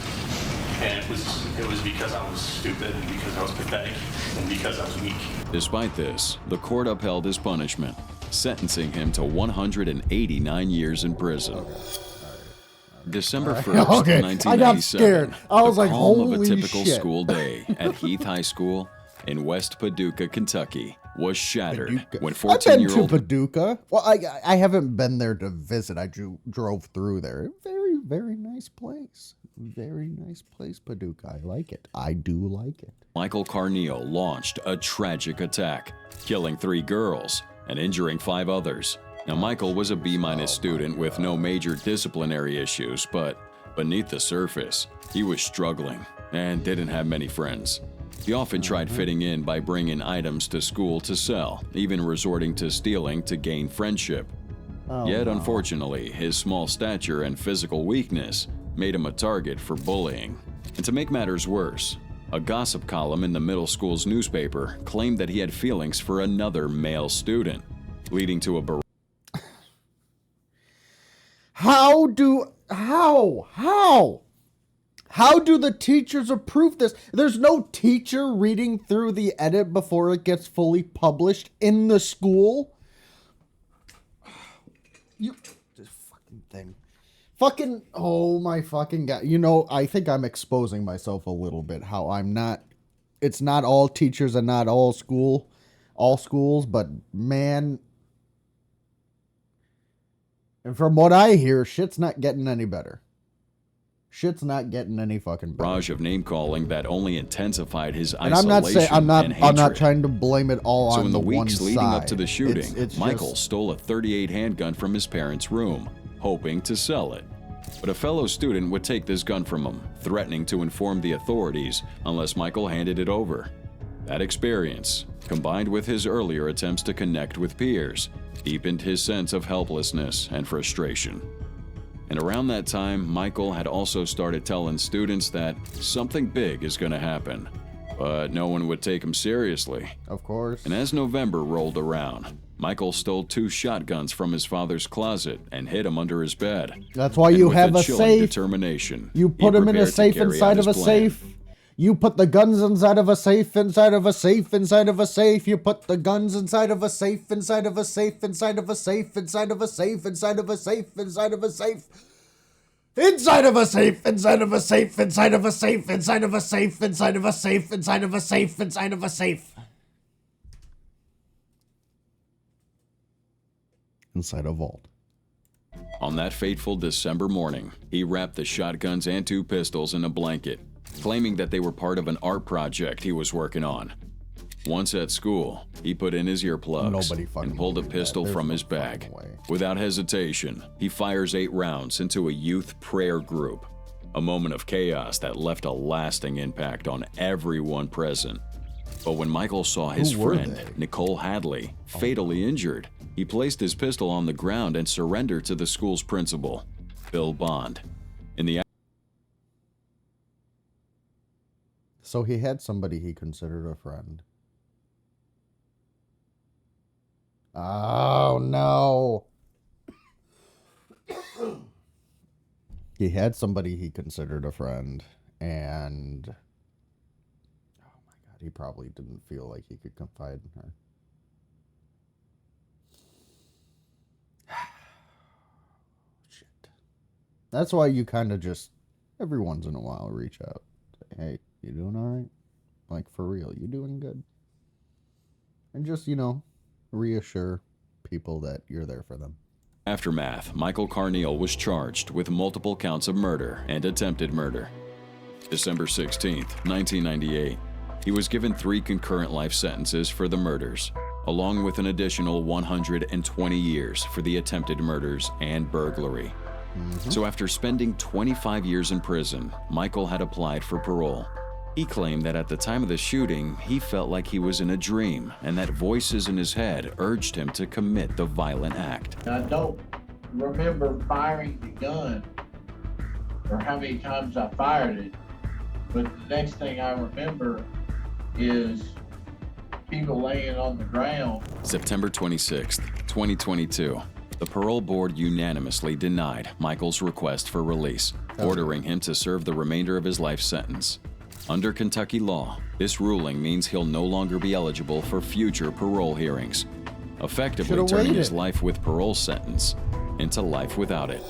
S10: And it was because I was stupid, and because I was pathetic, and because I was weak.
S5: Despite this, the court upheld his punishment, sentencing him to 189 years in prison. December 1st,
S1: Okay, I
S5: 1997.
S1: got scared. I was
S5: the
S1: like,
S5: calm of a
S1: holy
S5: typical
S1: shit.
S5: school day at Heath High School in West Paducah, Kentucky was shattered
S1: Paducah.
S5: when
S1: I've been to
S5: 14-year-old
S1: Paducah. Well, I haven't been there to visit. I drove through there. Very, very nice place. Very nice place, Paducah. I like it. I do like it.
S5: Michael Carneal launched a tragic attack, killing 3 girls and injuring 5 others. Now, Michael was a B- student with no major disciplinary issues, but beneath the surface, he was struggling and didn't have many friends. He often tried fitting in by bringing items to school to sell, even resorting to stealing to gain friendship. Yet, unfortunately, his small stature and physical weakness made him a target for bullying. And to make matters worse, a gossip column in the middle school's newspaper claimed that he had feelings for another male student, leading to a
S1: How do the teachers approve this? There's no teacher reading through the edit before it gets fully published in the school. This fucking thing. Fucking, oh my fucking God. You know, I think I'm exposing myself a little bit. How it's not all teachers and not all schools, but man. And from what I hear, shit's not getting any better. Shit's not getting any fucking better.
S5: barrage of name-calling that only intensified his
S1: And
S5: isolation
S1: I'm not
S5: and hatred.
S1: trying to blame it all
S5: So
S1: on
S5: in
S1: the
S5: the
S1: one
S5: weeks
S1: side.
S5: leading up to the shooting,
S1: It's
S5: Michael
S1: just,
S5: stole a .38 handgun from his parents' room, hoping to sell it. But a fellow student would take this gun from him, threatening to inform the authorities unless Michael handed it over. That experience, combined with his earlier attempts to connect with peers, deepened his sense of helplessness and frustration. And around that time, Michael had also started telling students that something big is going to happen, but no one would take him seriously.
S1: Of course.
S5: And as November rolled around, Michael stole 2 shotguns from his father's closet and hid them under his bed.
S1: That's why
S5: And
S1: you
S5: with
S1: have a
S5: chilling
S1: safe.
S5: Determination,
S1: You
S5: he
S1: put them in a
S5: prepared to
S1: safe
S5: carry
S1: inside
S5: out
S1: of a
S5: his plan.
S1: safe. You put the guns inside of a safe, inside of a safe, inside of a safe. You put the guns inside of a safe, inside of a safe, inside of a safe, inside of a safe, inside of a safe, inside of a safe. Inside of a safe, inside of a safe, inside of a safe, inside of a safe, inside of a safe, inside of a safe, inside of a safe. Inside a vault.
S5: On that fateful December morning, he wrapped the shotguns and 2 pistols in a blanket, claiming that they were part of an art project he was working on. Once at school, he put in his earplugs and pulled a pistol from his bag. Without hesitation, he fires 8 rounds into a youth prayer group, a moment of chaos that left a lasting impact on everyone present. But when Michael saw his friend, Nicole Hadley, fatally injured, he placed his pistol on the ground and surrendered to the school's principal, Bill Bond.
S1: So he had somebody he considered a friend. Oh, no. He had somebody he considered a friend, and oh my God, he probably didn't feel like he could confide in her. Shit. That's why you kind of just, every once in a while, reach out. Say, hey, you doing all right? Like, for real, you doing good? And just, reassure people that you're there for them.
S5: Aftermath, Michael Carneal was charged with multiple counts of murder and attempted murder. December 16th, 1998, he was given 3 concurrent life sentences for the murders, along with an additional 120 years for the attempted murders and burglary. So after spending 25 years in prison, Michael had applied for parole. He claimed that at the time of the shooting, he felt like he was in a dream and that voices in his head urged him to commit the violent act.
S11: I don't remember firing the gun or how many times I fired it, but the next thing I remember is people laying on the ground.
S5: September 26th, 2022, the parole board unanimously denied Michael's request for release, ordering him to serve the remainder of his life sentence. Under Kentucky law, this ruling means he'll no longer be eligible for future parole hearings, effectively turning his life with parole sentence into life without it.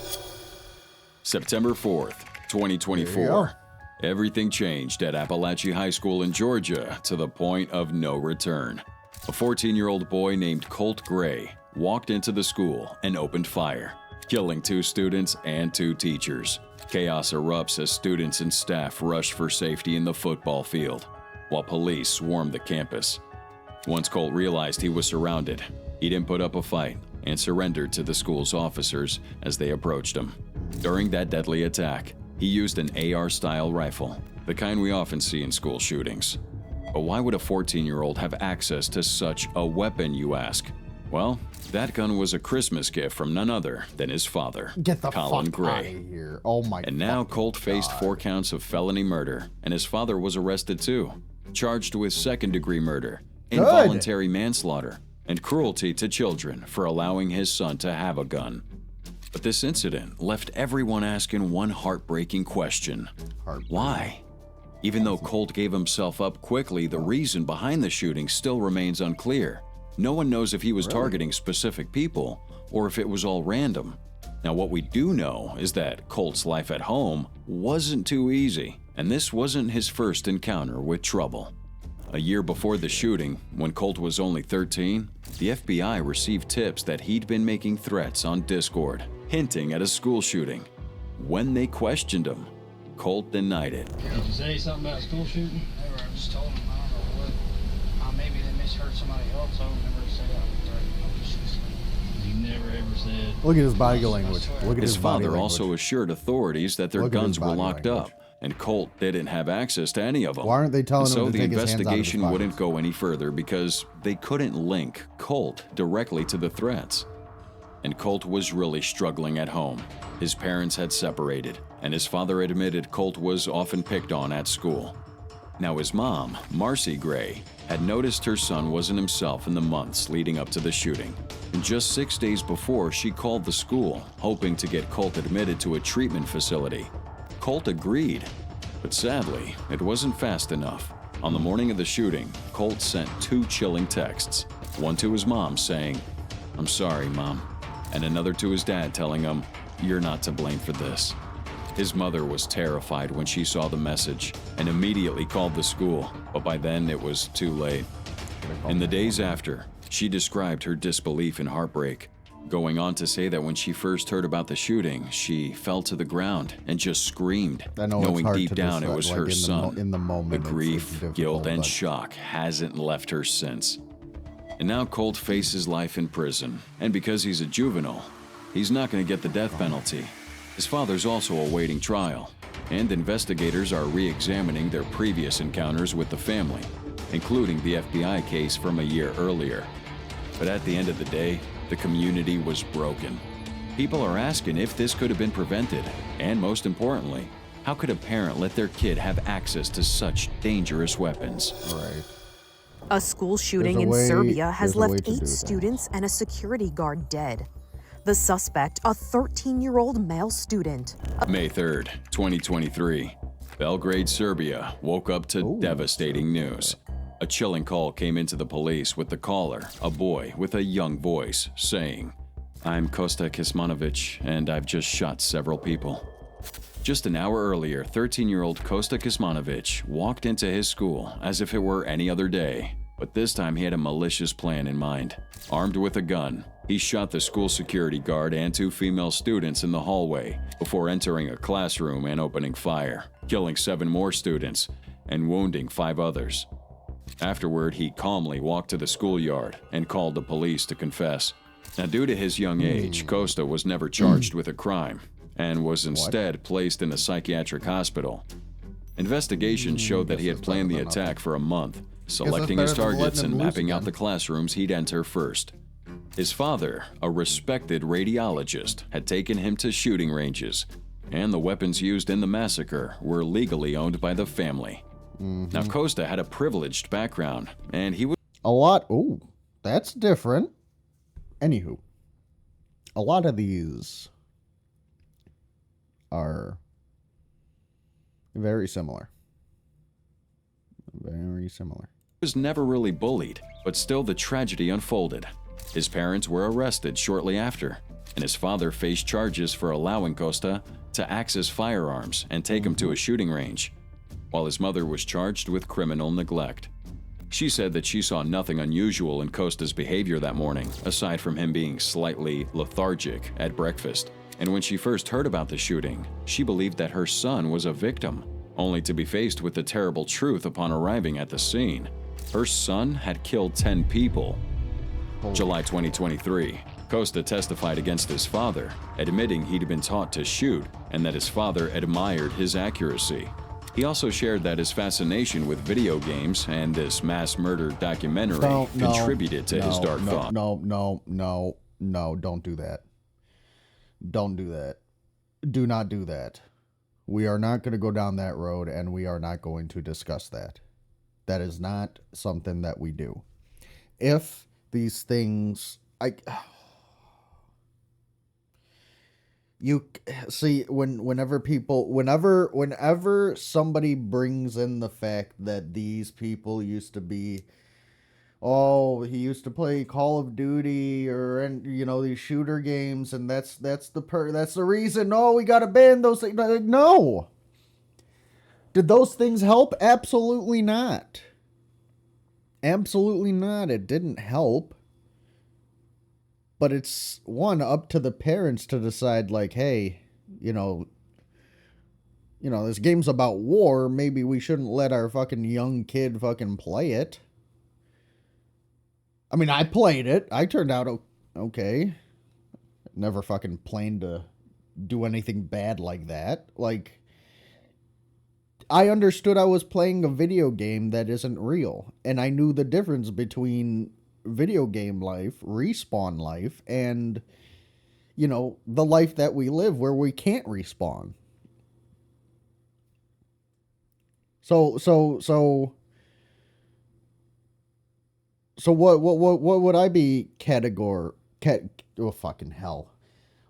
S5: September 4th, 2024. Everything changed at Appalachian High School in Georgia to the point of no return. A 14-year-old boy named Colt Gray walked into the school and opened fire, killing 2 students and 2 teachers. Chaos erupts as students and staff rush for safety in the football field, while police swarm the campus. Once Colt realized he was surrounded, he didn't put up a fight and surrendered to the school's officers as they approached him. During that deadly attack, he used an AR-style rifle, the kind we often see in school shootings. But why would a 14-year-old have access to such a weapon, you ask? Well, that gun was a Christmas gift from none other than his father,
S1: Get the
S5: Colin
S1: fuck
S5: Gray.
S1: out of here. Oh my
S5: And now
S1: fucking
S5: Colt faced
S1: God.
S5: 4 counts of felony murder, and his father was arrested too, charged with second-degree murder, involuntary manslaughter, and cruelty to children for allowing his son to have a gun. But this incident left everyone asking one heartbreaking question. Why? Even though Colt gave himself up quickly, the reason behind the shooting still remains unclear. No one knows if he was targeting specific people or if it was all random. Now, what we do know is that Colt's life at home wasn't too easy, and this wasn't his first encounter with trouble. A year before the shooting, when Colt was only 13, the FBI received tips that he'd been making threats on Discord, hinting at a school shooting. When they questioned him, Colt denied it.
S12: Did you say something about school shooting?
S13: Never, I just told him, I don't know what. Maybe they misheard somebody else. I would never say I was threatening.
S12: You never ever said.
S1: Look at his body language. Look at
S5: His
S1: his body
S5: father
S1: language.
S5: also assured authorities that their
S1: Look at his
S5: guns were
S1: body
S5: locked
S1: language.
S5: up, and Colt didn't have access to any of them.
S1: Why aren't they telling
S5: And
S1: him
S5: so
S1: to
S5: the
S1: take his hands out of his
S5: investigation
S1: pockets?
S5: wouldn't go any further because they couldn't link Colt directly to the threats. And Colt was really struggling at home. His parents had separated, and his father admitted Colt was often picked on at school. Now his mom, Marcy Gray, had noticed her son wasn't himself in the months leading up to the shooting. And just 6 days before, she called the school, hoping to get Colt admitted to a treatment facility. Colt agreed, but sadly, it wasn't fast enough. On the morning of the shooting, Colt sent 2 chilling texts, one to his mom saying, "I'm sorry, Mom," and another to his dad telling him, "You're not to blame for this." His mother was terrified when she saw the message and immediately called the school, but by then it was too late. In the days after, she described her disbelief and heartbreak, going on to say that when she first heard about the shooting, she fell to the ground and just screamed,
S1: I know it's
S5: knowing
S1: hard
S5: deep
S1: to
S5: down it
S1: decide,
S5: was
S1: like,
S5: her
S1: in the
S5: son.
S1: in the moment,
S5: The
S1: it's
S5: grief,
S1: difficult,
S5: guilt, and
S1: but-
S5: shock hasn't left her since. And now Colt faces life in prison, and because he's a juvenile, he's not going to get the death penalty. His father's also awaiting trial, and investigators are re-examining their previous encounters with the family, including the FBI case from a year earlier. But at the end of the day, the community was broken. People are asking if this could have been prevented, and most importantly, how could a parent let their kid have access to such dangerous weapons?
S1: Right.
S14: A school shooting in Serbia has left 8 students and a security guard dead. The suspect, a 13-year-old male student.
S5: May 3rd, 2023, Belgrade, Serbia, woke up to devastating news. A chilling call came into the police with the caller, a boy with a young voice, saying, "I'm Kosta Kismanovic, and I've just shot several people." Just an hour earlier, 13-year-old Kosta Kismanovic walked into his school as if it were any other day, but this time he had a malicious plan in mind. Armed with a gun, he shot the school security guard and 2 female students in the hallway before entering a classroom and opening fire, killing 7 more students and wounding 5 others. Afterward, he calmly walked to the schoolyard and called the police to confess. Now, due to his young age, Costa was never charged with a crime and was instead placed in a psychiatric hospital. Investigations showed that he had planned the attack for a month, selecting his targets and mapping out the classrooms he'd enter first. His father, a respected radiologist, had taken him to shooting ranges, and the weapons used in the massacre were legally owned by the family. Now, Costa had a privileged background, and he was
S1: a lot. Oh, that's different. Anywho, a lot of these are very similar. Very similar.
S5: was never really bullied, but still the tragedy unfolded. His parents were arrested shortly after, and his father faced charges for allowing Costa to access firearms and take him to a shooting range, while his mother was charged with criminal neglect. She said that she saw nothing unusual in Costa's behavior that morning, aside from him being slightly lethargic at breakfast. And when she first heard about the shooting, she believed that her son was a victim, only to be faced with the terrible truth upon arriving at the scene. Her son had killed 10 people. July 2023, Costa testified against his father, admitting he'd been taught to shoot and that his father admired his accuracy. He also shared that his fascination with video games and this mass murder documentary contributed to his dark thought.
S1: No, don't do that. Don't do that. Do not do that. We are not going to go down that road, and we are not going to discuss that. That is not something that we do. If these things... You see, whenever somebody brings in the fact that these people used to be, he used to play Call of Duty or these shooter games, and that's the reason. No, we gotta ban those things. No. Did those things help? Absolutely not. Absolutely not. It didn't help. But it's, up to the parents to decide, hey, this game's about war. Maybe we shouldn't let our fucking young kid fucking play it. I mean, I played it. I turned out okay. Never fucking planned to do anything bad like that. I understood I was playing a video game that isn't real. And I knew the difference between video game life, respawn life, and the life that we live where we can't respawn. So what would I be fucking hell.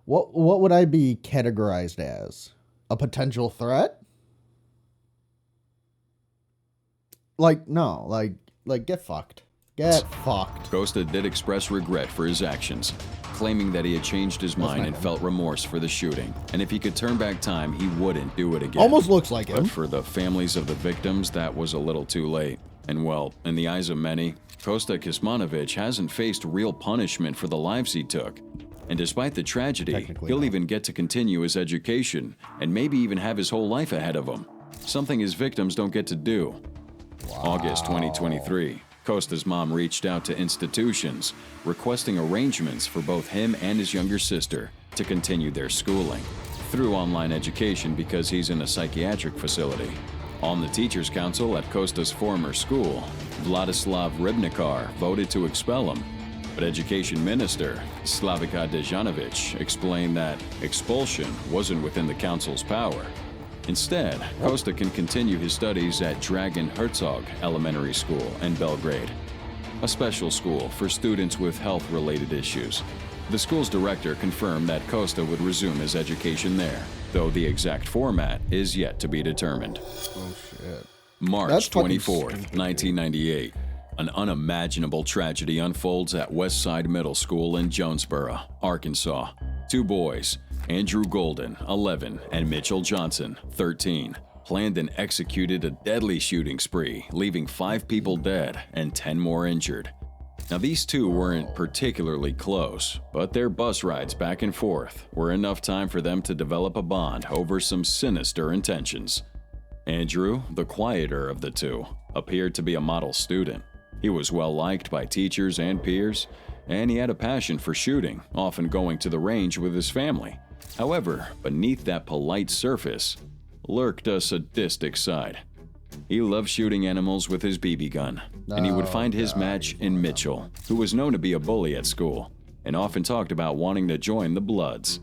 S1: What would I be categorized as? A potential threat? No, get fucked. Get fucked.
S5: Costa did express regret for his actions, claiming that he had changed his mind and felt remorse for the shooting. And if he could turn back time, he wouldn't do it again.
S1: Almost looks like him.
S5: But for the families of the victims, that was a little too late. And well, in the eyes of many, Costa Kosmanovic hasn't faced real punishment for the lives he took. And despite the tragedy, he'll even get to continue his education and maybe even have his whole life ahead of him. Something his victims don't get to do. Wow. August 2023. Costa's mom reached out to institutions, requesting arrangements for both him and his younger sister to continue their schooling through online education because he's in a psychiatric facility. On the Teachers' Council at Costa's former school, Vladislav Rybnikar voted to expel him, but Education Minister Slavika Dejanovic explained that expulsion wasn't within the council's power. Instead, Costa can continue his studies at Dragan Herzog Elementary School in Belgrade, a special school for students with health-related issues. The school's director confirmed that Costa would resume his education there, though the exact format is yet to be determined.
S1: Oh, shit.
S5: March 24th, 1998. An unimaginable tragedy unfolds at Westside Middle School in Jonesboro, Arkansas. Two boys, Andrew Golden, 11, and Mitchell Johnson, 13, planned and executed a deadly shooting spree, leaving 5 people dead and 10 more injured. Now, these two weren't particularly close, but their bus rides back and forth were enough time for them to develop a bond over some sinister intentions. Andrew, the quieter of the two, appeared to be a model student. He was well liked by teachers and peers, and he had a passion for shooting, often going to the range with his family. However, beneath that polite surface lurked a sadistic side. He loved shooting animals with his BB gun, and he would find his match in Mitchell, who was known to be a bully at school, and often talked about wanting to join the Bloods.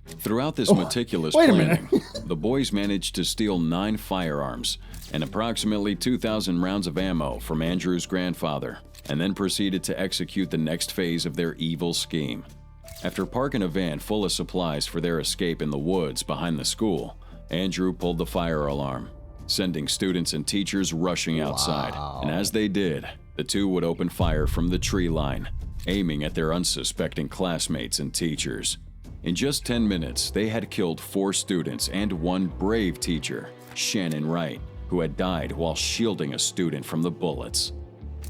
S5: Throughout this meticulous planning, the boys managed to steal 9 firearms and approximately 2,000 rounds of ammo from Andrew's grandfather, and then proceeded to execute the next phase of their evil scheme. After parking a van full of supplies for their escape in the woods behind the school, Andrew pulled the fire alarm, sending students and teachers rushing outside. And as they did, the two would open fire from the tree line, aiming at their unsuspecting classmates and teachers. In just 10 minutes, they had killed 4 students and 1 brave teacher, Shannon Wright, who had died while shielding a student from the bullets.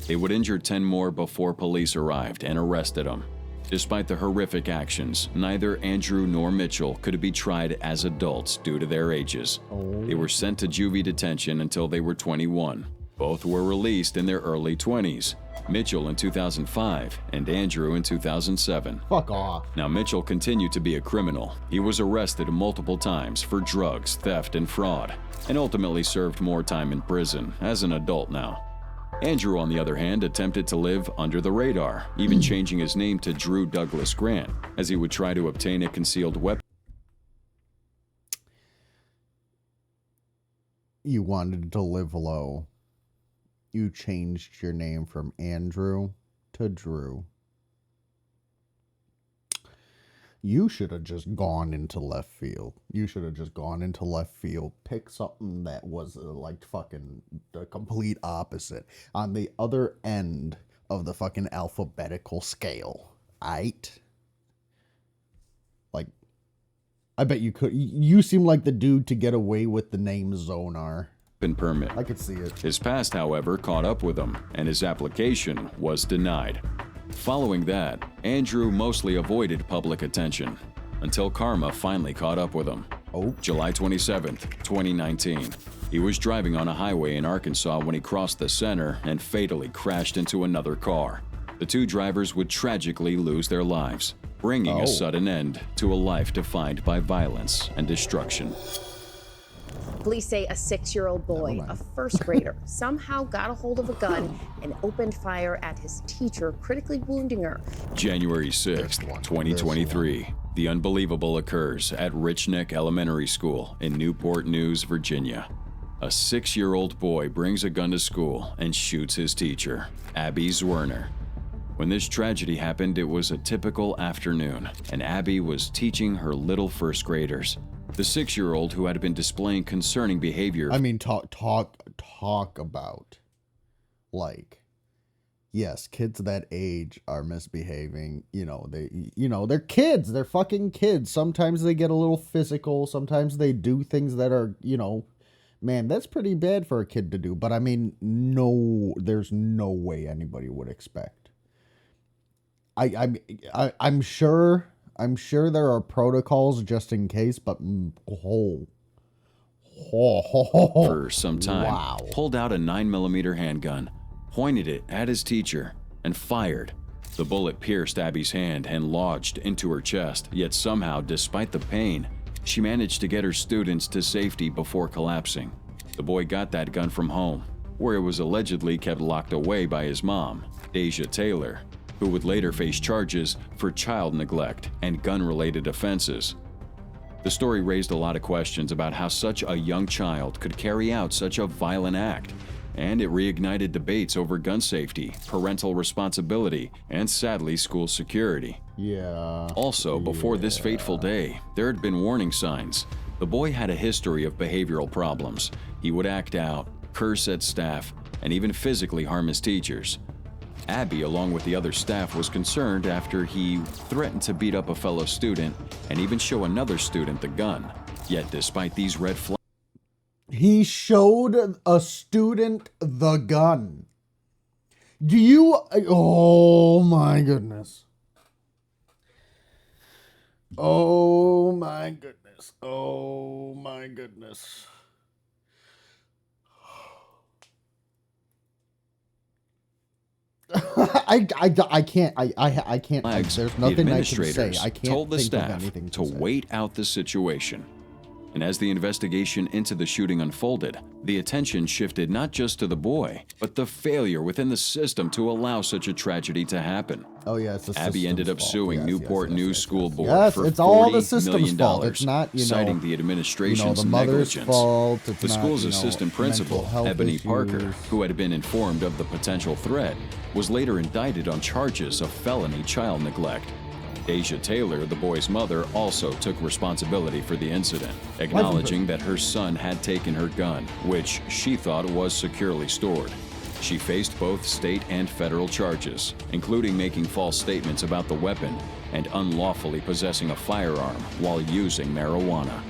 S5: They would injure 10 more before police arrived and arrested him. Despite the horrific actions, neither Andrew nor Mitchell could be tried as adults due to their ages. They were sent to juvie detention until they were 21. Both were released in their early 20s. Mitchell in 2005 and Andrew in 2007.
S1: Fuck off.
S5: Now, Mitchell continued to be a criminal. He was arrested multiple times for drugs, theft, and fraud, and ultimately served more time in prison as an adult now. Andrew, on the other hand, attempted to live under the radar, even changing his name to Drew Douglas Grant, as he would try to obtain a concealed weapon.
S1: You wanted to live low. You changed your name from Andrew to Drew. You should have just gone into left field. You should have just gone into left field. Pick something that was like fucking the complete opposite. On the other end of the fucking alphabetical scale. Aight? Like, I bet you could. You seem like the dude to get away with the name Zonar.
S5: Permit.
S1: I could see it.
S5: His past, however, caught up with him, and his application was denied. Following that, Andrew mostly avoided public attention until karma finally caught up with him. July 27th, 2019. He was driving on a highway in Arkansas when he crossed the center and fatally crashed into another car. The two drivers would tragically lose their lives, bringing a sudden end to a life defined by violence and destruction.
S15: Police say a 6-year-old boy, a first grader, somehow got a hold of a gun and opened fire at his teacher, critically wounding her.
S5: January 6th, 2023. The unbelievable occurs at Rich Neck Elementary School in Newport News, Virginia. A 6-year-old boy brings a gun to school and shoots his teacher, Abby Zwerner. When this tragedy happened, it was a typical afternoon, and Abby was teaching her little first graders. The 6-year-old, who had been displaying concerning behavior.
S1: I mean, talk about, like, yes, kids that age are misbehaving. They're kids. They're fucking kids. Sometimes they get a little physical. Sometimes they do things that are, man, that's pretty bad for a kid to do. But I mean, there's no way anybody would expect. I'm sure there are protocols just in case, but
S5: for some time, pulled out a 9mm handgun, pointed it at his teacher, and fired. The bullet pierced Abby's hand and lodged into her chest, yet somehow, despite the pain, she managed to get her students to safety before collapsing. The boy got that gun from home, where it was allegedly kept locked away by his mom, Deja Taylor, who would later face charges for child neglect and gun-related offenses. The story raised a lot of questions about how such a young child could carry out such a violent act, and it reignited debates over gun safety, parental responsibility, and sadly, school security.
S1: Yeah.
S5: Also, before this fateful day, there had been warning signs. The boy had a history of behavioral problems. He would act out, curse at staff, and even physically harm his teachers. Abby, along with the other staff, was concerned after he threatened to beat up a fellow student and even show another student the gun. Yet, despite these red flags,
S1: he showed a student the gun. Oh my goodness. Oh my goodness. Oh my goodness. I can't. There's nothing I can say. I can't
S5: told the
S1: think of
S5: staff
S1: anything
S5: to wait out the situation. And as the investigation into the shooting unfolded, the attention shifted not just to the boy, but the failure within the system to allow such a tragedy to happen.
S1: Oh yeah, it's the
S5: Abby ended up suing Newport News School Board for
S1: it's all the
S5: $40
S1: system's
S5: million,
S1: fault. It's not,
S5: citing the administration's
S1: the mother's
S5: negligence.
S1: fault. It's
S5: The
S1: not,
S5: school's assistant principal, Ebony
S1: issues.
S5: Parker, who had been informed of the potential threat, was later indicted on charges of felony child neglect. Deja Taylor, the boy's mother, also took responsibility for the incident, acknowledging that her son had taken her gun, which she thought was securely stored. She faced both state and federal charges, including making false statements about the weapon and unlawfully possessing a firearm while using marijuana.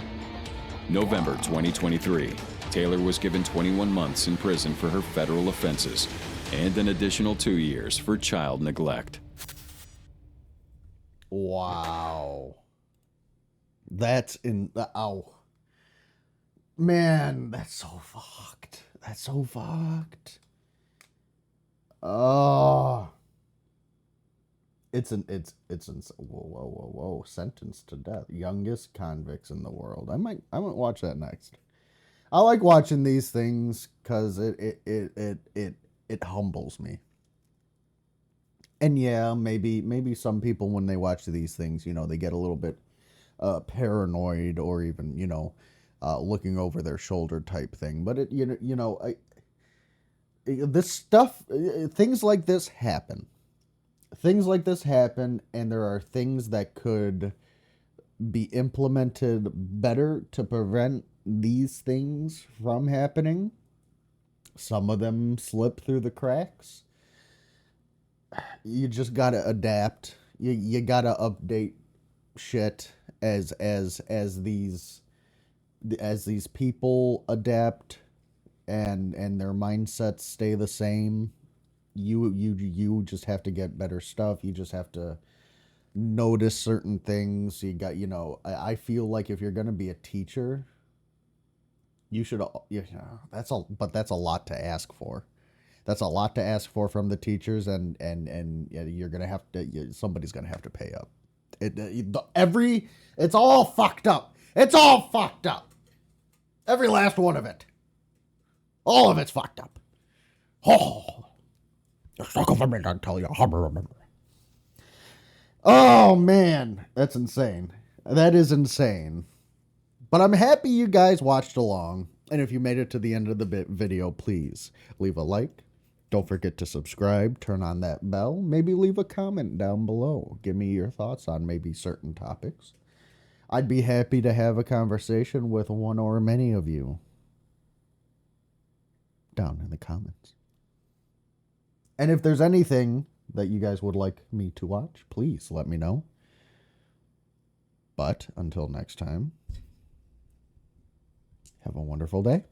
S5: November 2023, Taylor was given 21 months in prison for her federal offenses. and an additional 2 years for child neglect.
S1: Wow. That's in the... Ow. Man, that's so fucked. That's so fucked. Oh. It's whoa. Sentenced to death. Youngest convicts in the world. I might watch that next. I like watching these things because it humbles me. And yeah, maybe some people when they watch these things, they get a little bit paranoid or even, looking over their shoulder type thing. But this stuff, things like this happen. Things like this happen, and there are things that could be implemented better to prevent these things from happening. Some of them slip through the cracks. You just gotta adapt. You gotta update shit as these people adapt and their mindsets stay the same. You just have to get better stuff. You just have to notice certain things. You got, I feel like if you're going to be a teacher, you should, that's a lot to ask for. That's a lot to ask for from the teachers, and you're going to have to, somebody's going to have to pay up. It's all fucked up. It's all fucked up. Every last one of it. All of it's fucked up. Oh. You're stuck with me, I tell you. Oh, man. That's insane. That is insane. But I'm happy you guys watched along. And if you made it to the end of the video, please leave a like. Don't forget to subscribe. Turn on that bell. Maybe leave a comment down below. Give me your thoughts on maybe certain topics. I'd be happy to have a conversation with one or many of you down in the comments. And if there's anything that you guys would like me to watch, please let me know. But until next time, have a wonderful day.